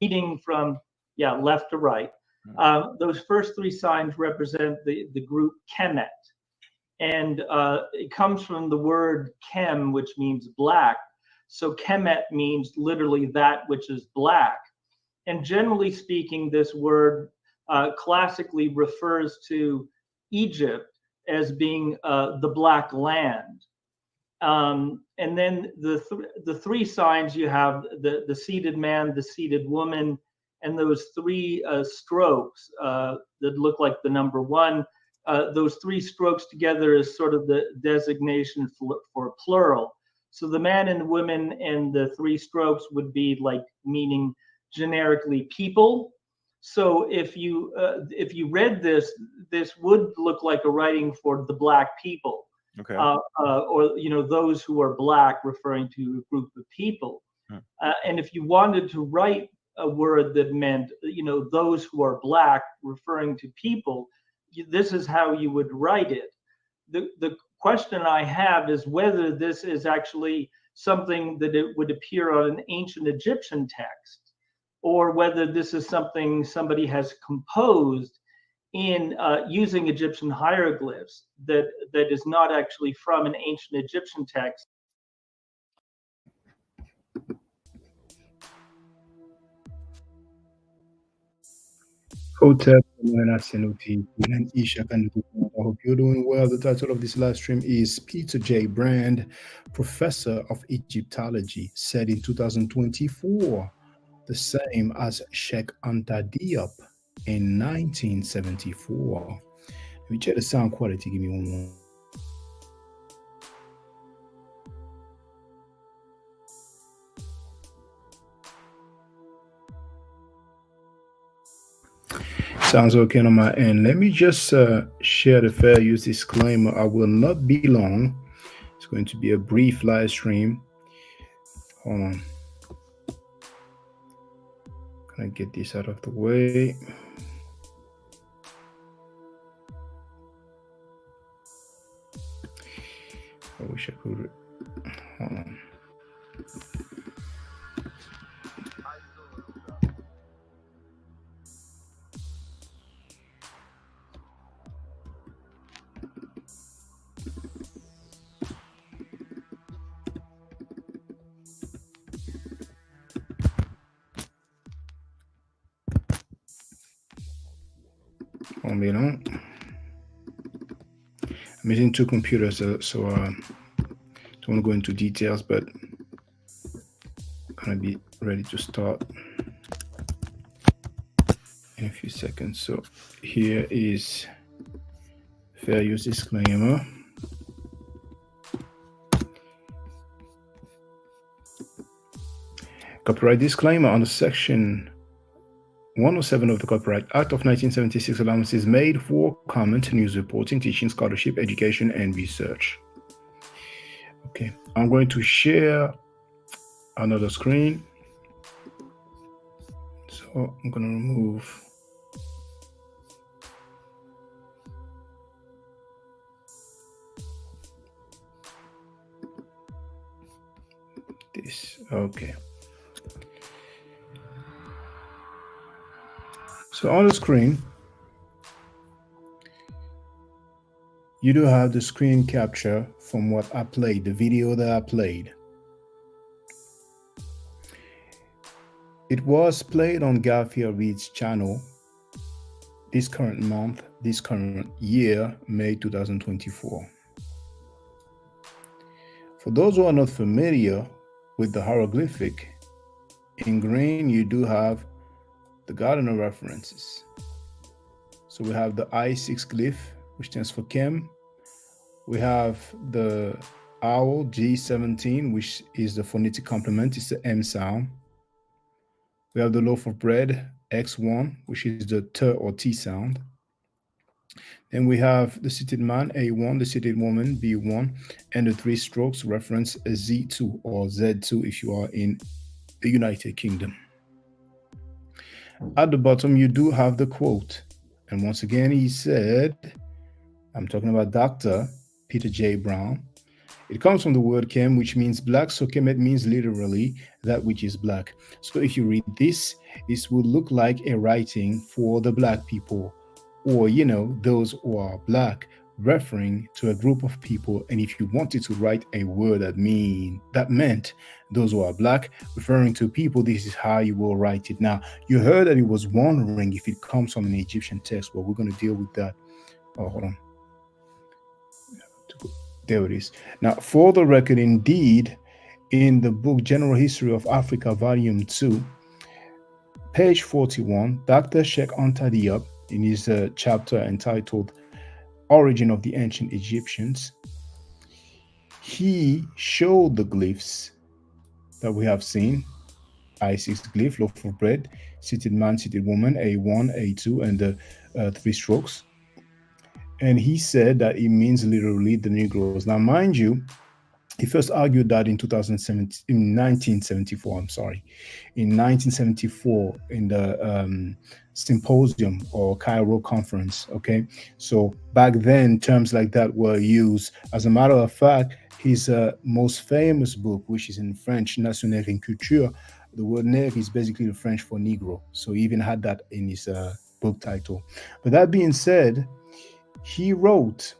reading from left to right. Those first three signs represent the group Kemet, and it comes from the word Kem, which means black. So Kemet means literally that which is black. And generally speaking, this word classically refers to Egypt as being the black land. And then the three signs you have, the seated man, the seated woman, and those three strokes that look like the number one. Those three strokes together is sort of the designation for plural. So the man and the women and the three strokes would be like meaning generically people. So if you read this, this would look like a writing for the black people. Okay. Or those who are black, referring to a group of people. And if you wanted to write a word that meant those who are black, referring to people, this is how you would write it. The question I have is whether this is actually something that it would appear on an ancient Egyptian text, or whether this is something somebody has composed in using Egyptian hieroglyphs that is not actually from an ancient Egyptian text. Hotel and Isha. I hope you're doing well. The title of this live stream is Peter J. Brand, Professor of Egyptology, said in 2024, the same as Cheikh Anta Diop in 1974. Let me check the sound quality. Give me one more. Sounds okay on my end. Let me just share the fair use disclaimer. I will not be long. It's going to be a brief live stream. Hold on. Gonna get this out of the way. I wish I could. Hold on. I'm using two computers, so don't want to go into details, but I'm gonna be ready to start in a few seconds. So here is fair use disclaimer. Copyright disclaimer under section 107 of the Copyright Act of 1976 allowances made for comment, news reporting, teaching, scholarship, education, and research. Okay, I'm going to share another screen. So I'm going to remove this. Okay. So on the screen, you do have the screen capture from what I played, the video that I played. It was played on Garfield Reed's channel this current month, this current year, May 2024. For those who are not familiar with the hieroglyphic, in green you do have the Gardner references. So we have the I6 glyph, which stands for Kem. We have the owl, G17, which is the phonetic complement, it's the M sound. We have the loaf of bread, X1, which is the T or T sound. Then we have the seated man, A1, the seated woman, B1, and the three strokes reference Z2 or Z2 if you are in the United Kingdom. At the bottom, you do have the quote. And once again, he said, I'm talking about Dr. Peter J. Brown. It comes from the word Kem, which means black. So Kemet means literally that which is black. So if you read this, this would look like a writing for the black people, or, those who are black, referring to a group of people. And if you wanted to write a word that meant those who are black, referring to people, this is how you will write it. Now, you heard that it was wondering if it comes from an Egyptian text. Well, we're going to deal with that. Oh, hold on. There it is. Now, for the record, indeed, in the book General History of Africa, Volume 2, page 41, Dr. Cheikh Anta Diop, in his chapter entitled Origin of the Ancient Egyptians, he showed the glyphs that we have seen. I6 glyph, loaf of bread, seated man, seated woman, A1, A2, and the 3 strokes. And he said that it means literally the Negroes. Now, mind you, he first argued that in 1974, in 1974 in the symposium or Cairo conference, okay? So back then, terms like that were used. As a matter of fact, his most famous book, which is in French, Nationale et Culture, the word nègre is basically the French for Negro. So he even had that in his book title. But that being said, he wrote,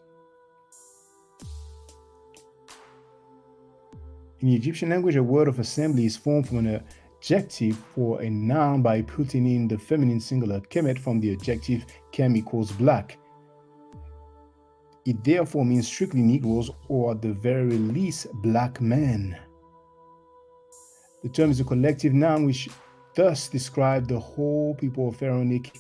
in the Egyptian language, a word of assembly is formed from an adjective for a noun by putting in the feminine singular kemet from the adjective kem equals black. It therefore means strictly Negroes, or at the very least, black men. The term is a collective noun which thus describes the whole people of Pharaonic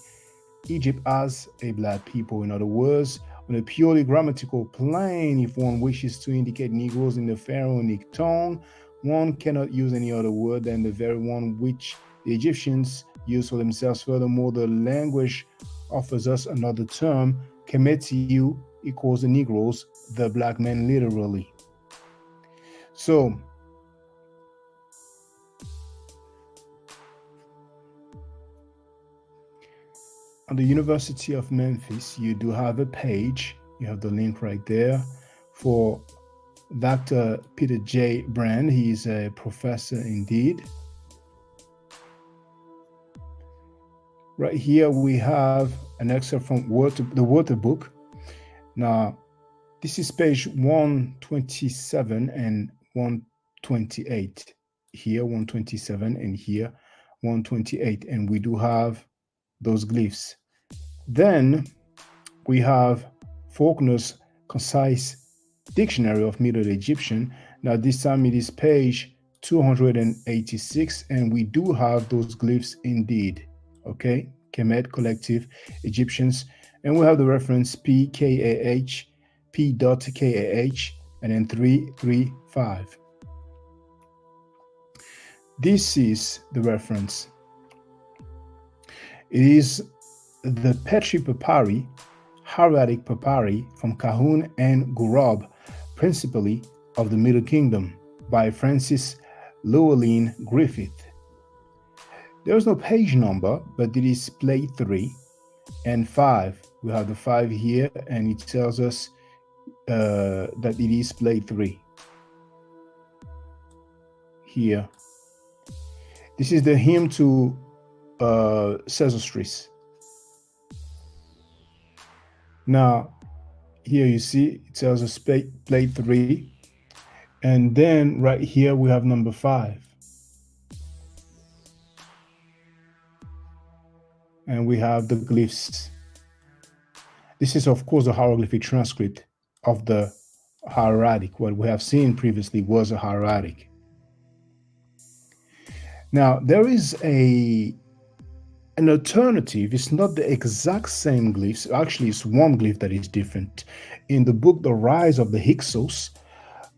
Egypt as a black people. In other words, on a purely grammatical plane, if one wishes to indicate Negroes in the Pharaonic tongue, one cannot use any other word than the very one which the Egyptians used for themselves. Furthermore, the language offers us another term, Kemetiu equals the Negroes, the black men literally. So, on the University of Memphis, you do have a page, you have the link right there, for Dr. Peter J. Brand. He is a professor indeed. Right here we have an excerpt from the Water Book. Now, this is page 127 and 128. Here 127 and here 128. And we do have those glyphs. Then we have Faulkner's Concise Dictionary of Middle Egyptian. Now this time it is page 286, and we do have those glyphs indeed. Okay, Kemet, collective, Egyptians, and we have the reference PKAH, P.KAH, and then 335. This is the reference. It is the Petri Papyri, hieratic papyri from Kahun and Gurab, principally of the Middle Kingdom, by Francis Llewellyn Griffith. There is no page number, but it is plate 3 and 5. We have the 5 here, and it tells us that it is plate 3. Here. This is the hymn to Sesostris. Now, here you see it tells us plate 3, and then right here we have number 5. And we have the glyphs. This is, of course, a hieroglyphic transcript of the hieratic. What we have seen previously was a hieratic. Now, there is an alternative. It's not the exact same glyphs. Actually, it's one glyph that is different. In the book, The Rise of the Hyksos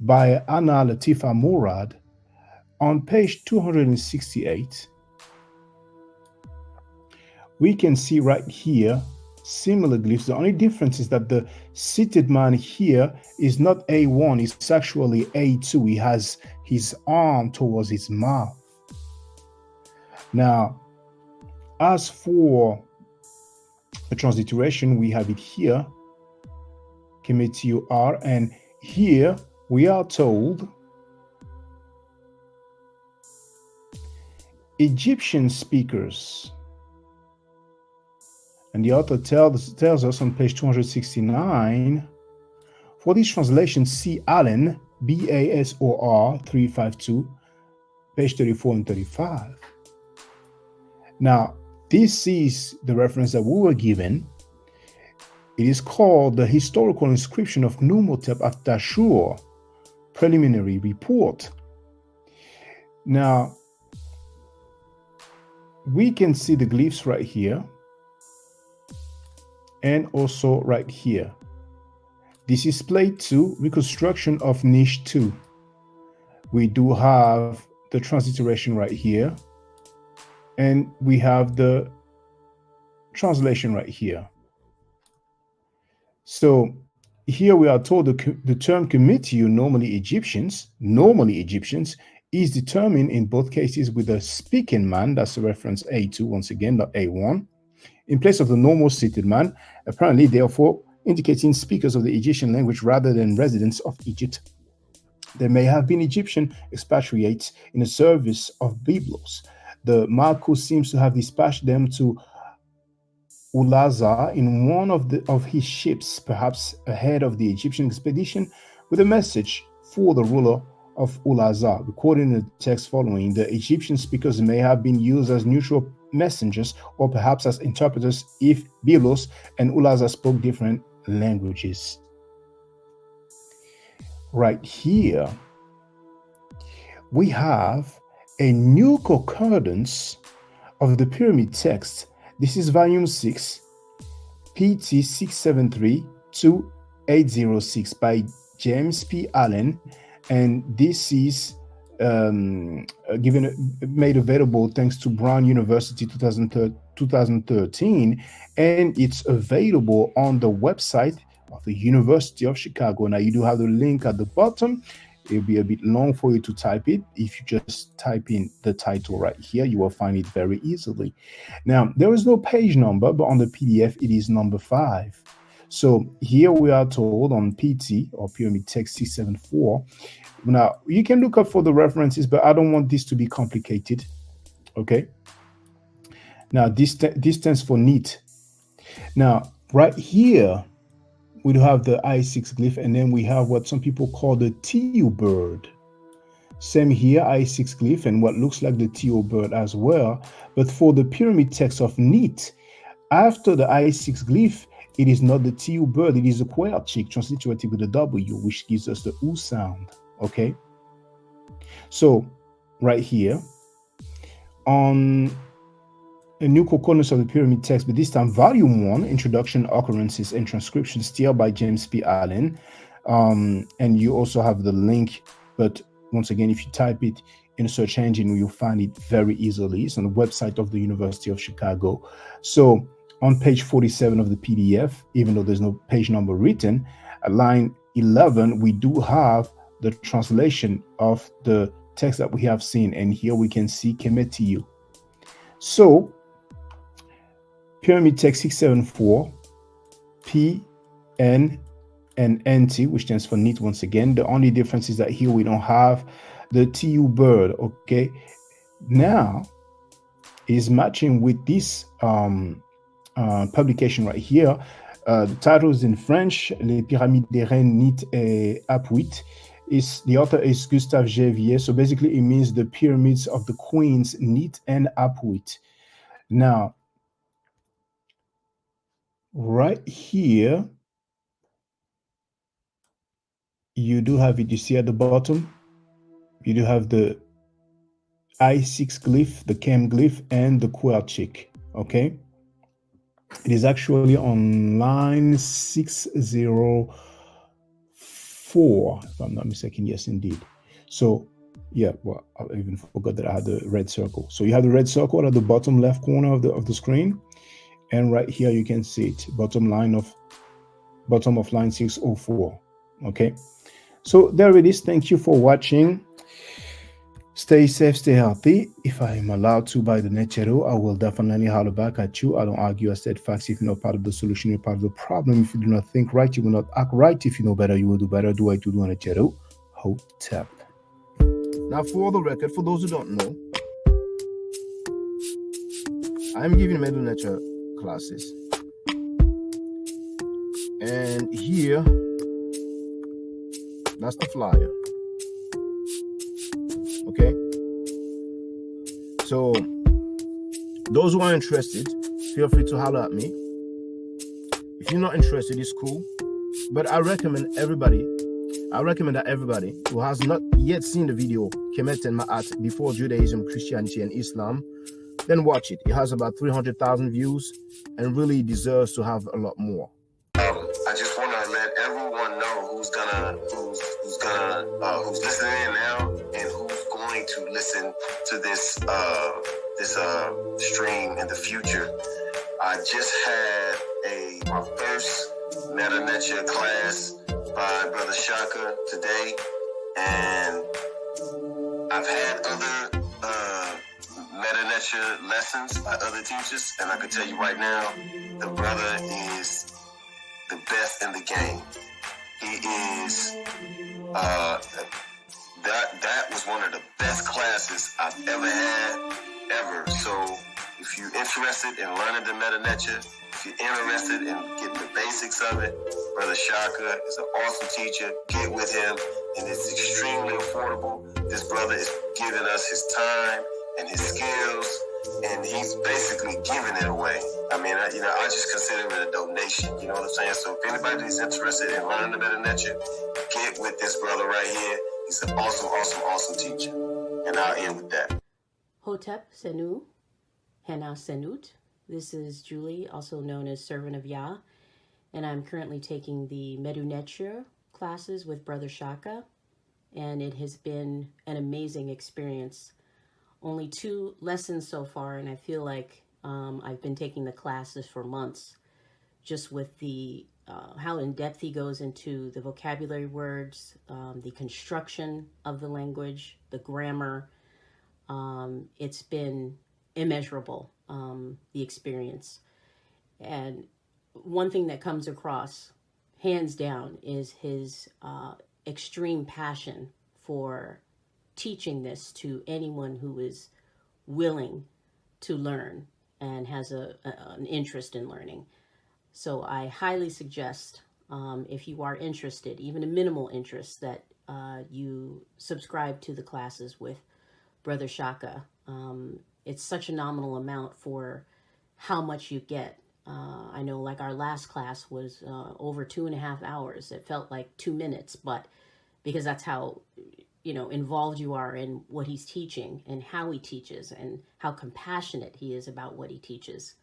by Anna Latifa Murad, on page 268, we can see right here similar glyphs. The only difference is that the seated man here is not A1, it's actually A2. He has his arm towards his mouth. Now, as for the transliteration, we have it here, Kemetiu R, and here we are told Egyptian speakers, and the author tells us on page 269, for this translation, see Allen, BASOR 352, page 34 and 35. Now, this is the reference that we were given. It is called the Historical Inscription of Numhotep at Dashur, Preliminary Report. Now, we can see the glyphs right here and also right here. This is plate 2, reconstruction of niche 2. We do have the transliteration right here, and we have the translation right here. So here we are told the term Kemetiu, normally Egyptians, is determined in both cases with a speaking man, that's the reference A2 once again, not A1, in place of the normal seated man, apparently therefore indicating speakers of the Egyptian language rather than residents of Egypt. There may have been Egyptian expatriates in the service of Byblos. The Marcus seems to have dispatched them to Ulaza in one of his ships, perhaps ahead of the Egyptian expedition, with a message for the ruler of Ulaza. Recorded in the text following, the Egyptian speakers may have been used as neutral messengers or perhaps as interpreters if Byblos and Ulaza spoke different languages. Right here, we have a new concordance of the pyramid text. This is volume 6, PT 673-2806 by James P. Allen, and this is made available thanks to Brown University 2013, and it's available on the website of the University of Chicago. Now you do have the link at the bottom. It'll be a bit long for you to type it. If you just type in the title right here, you will find it very easily. Now, there is no page number, but on the PDF, it is number 5. So here we are told on PT, or Pyramid Text 674. Now, you can look up for the references, but I don't want this to be complicated. Okay. Now, this stands for neat. Now, right here, we do have the I6 glyph, and then we have what some people call the TU bird. Same here, I6 glyph, and what looks like the TU bird as well. But for the pyramid text of Neat, after the I6 glyph, it is not the TU bird, it is a Cheikh, transliterated with a W, which gives us the U sound. Okay? So, right here, on a new concordance of the pyramid text, but this time volume 1, introduction, occurrences, and transcriptions, still by James P. Allen. And you also have the link, but once again, if you type it in a search engine, you'll find it very easily. It's on the website of the University of Chicago. So on page 47 of the PDF, even though there's no page number written, at line 11, we do have the translation of the text that we have seen. And here we can see Kemetiu. So Pyramid Text 674, P, N, and NT, which stands for neat once again. The only difference is that here we don't have the TU bird, okay? Now, is matching with this publication right here. The title is in French, Les Pyramides des Reines Neat et Apuit. The author is Gustave Gévier. So basically it means the pyramids of the queens Neat and Apuit. Now, right here, you do have it, you see at the bottom, you do have the I6 glyph, the Chem glyph, and the Cheikh, okay? It is actually on line 604, if I'm not mistaken. Yes, indeed. So, yeah, well, I even forgot that I had the red circle. So you have the red circle at the bottom left corner of the screen. And right here, you can see it, bottom of line 604, okay? So there it is. Thank you for watching. Stay safe, stay healthy. If I am allowed to by the Nechero, I will definitely holler back at you. I don't argue. I said facts. If you're not part of the solution, you're part of the problem. If you do not think right, you will not act right. If you know better, you will do better. Do I to do Nechero? Hotep. Now, for the record, for those who don't know, I'm giving Medu Nature classes. And here, that's the flyer. Okay? So, those who are interested, feel free to holler at me. If you're not interested, it's cool. But I recommend that everybody who has not yet seen the video, Kemet and Ma'at, Before Judaism, Christianity, and Islam, then watch it. It has about 300,000 views and really deserves to have a lot more. I just want to let everyone know who's listening in now and who's going to listen to this stream in the future. I just had my first Meta Nature class by Brother Shaka today, and I've had other Meta Nature lessons by other teachers, and I can tell you right now, the brother is the best in the game. He is that was one of the best classes I've ever had, ever. So if you're interested in learning the Meta Nature, if you're interested in getting the basics of it, Brother Shaka is an awesome teacher. Get with him, and it's extremely affordable. This brother is giving us his time and his skills, and he's basically giving it away. I mean, I just consider it a donation. You know what I'm saying? So if anybody is interested in learning the Meta Nature, get with this brother right here. He's an awesome, awesome, awesome teacher. And I'll end with that. Hotep Senu, Hena Senut. This is Julie, also known as Servant of Yah, and I'm currently taking the Medu Nature classes with Brother Shaka, and it has been an amazing experience. Only 2 lessons so far, and I feel like I've been taking the classes for months, just with the how in-depth he goes into the vocabulary words, the construction of the language, the grammar. It's been immeasurable, the experience. And one thing that comes across, hands down, is his extreme passion for teaching this to anyone who is willing to learn and has an interest in learning. So I highly suggest, if you are interested, even a minimal interest, that you subscribe to the classes with Brother Shaka. It's such a nominal amount for how much you get. I know, like, our last class was over 2.5 hours. It felt like 2 minutes, but because that's how, involved you are in what he's teaching and how he teaches and how compassionate he is about what he teaches.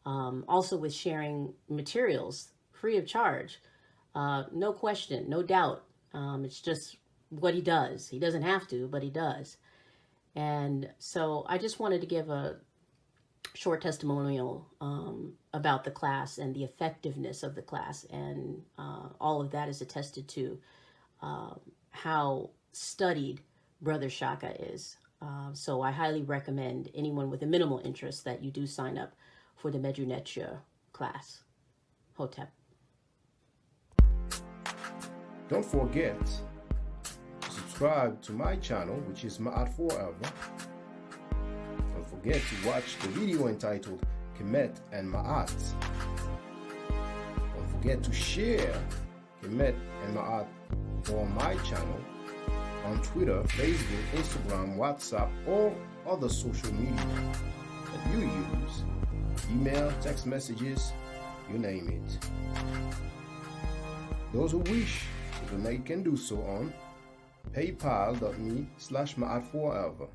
Also with sharing materials free of charge, no question, no doubt. It's just what he does. He doesn't have to, but he does. And so I just wanted to give a short testimonial about the class and the effectiveness of the class. And all of that is attested to how studied Brother Shaka is. So I highly recommend anyone with a minimal interest that you do sign up for the Medu Nature class. Hotep. Don't forget to subscribe to my channel, which is Ma'at Forever. Don't forget to watch the video entitled Kemet and Ma'at. Don't forget to share Kemet and Ma'at on my channel on Twitter, Facebook, Instagram, WhatsApp, or other social media that you use. Email, text messages, you name it. Those who wish to donate can do so on paypal.me/Ma'at Forever.